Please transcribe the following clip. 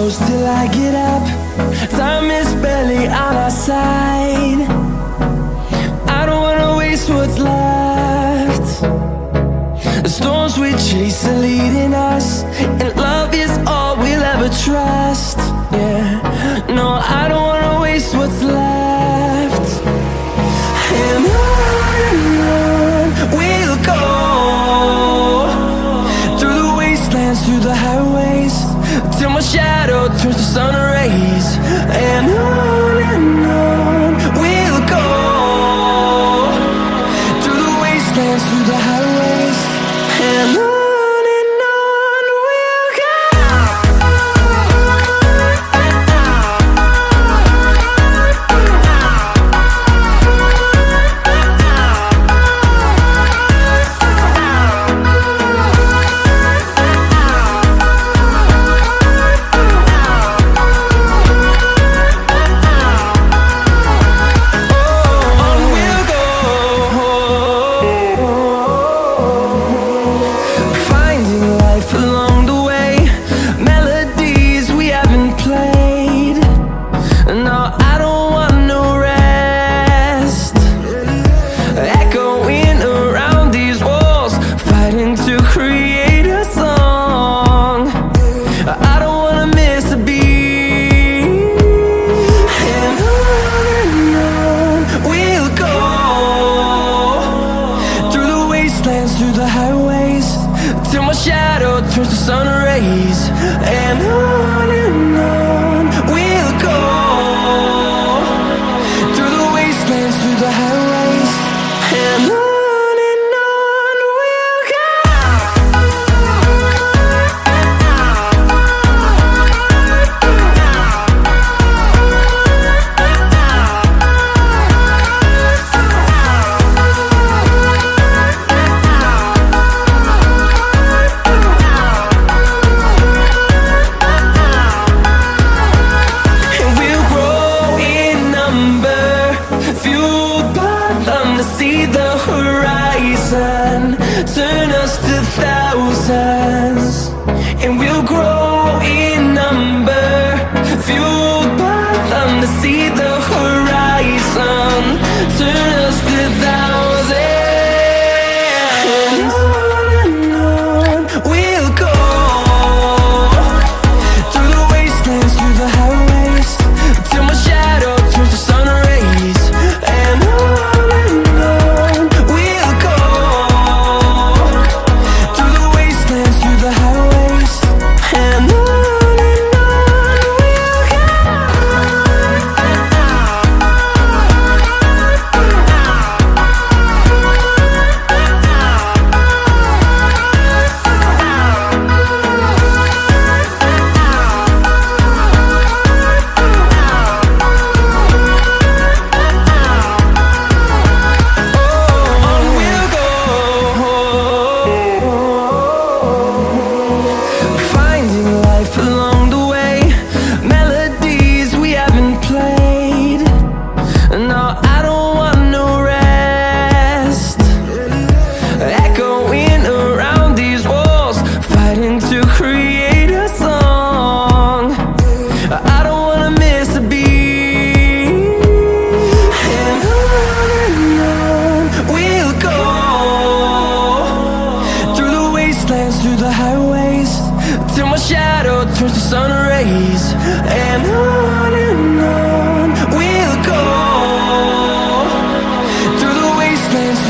close till I get up. Time is barely on our side. I don't wanna waste what's left. The storms we chase are leading us, and love is all we'll ever trust. Yeah, no, I don't wanna waste what's left. And on we'll go, through the wastelands, through the highways, till my shadow turns to sun rays. And on we'll go, through the wastelands, through the highways, and on we'll go. Through the highways, till my shadow turns to sun rays. And on we'll go, through the wastelands, through the highways, and on we'll go. See the horizon, turn us to thousands, and we'll grow in number, fueled by them to see the horizon, turn us to thousands. And on we'll go, through the wastelands, through the highways, till my shadow turns to sun rays. And through the highways, till my shadow turns to sun rays. And on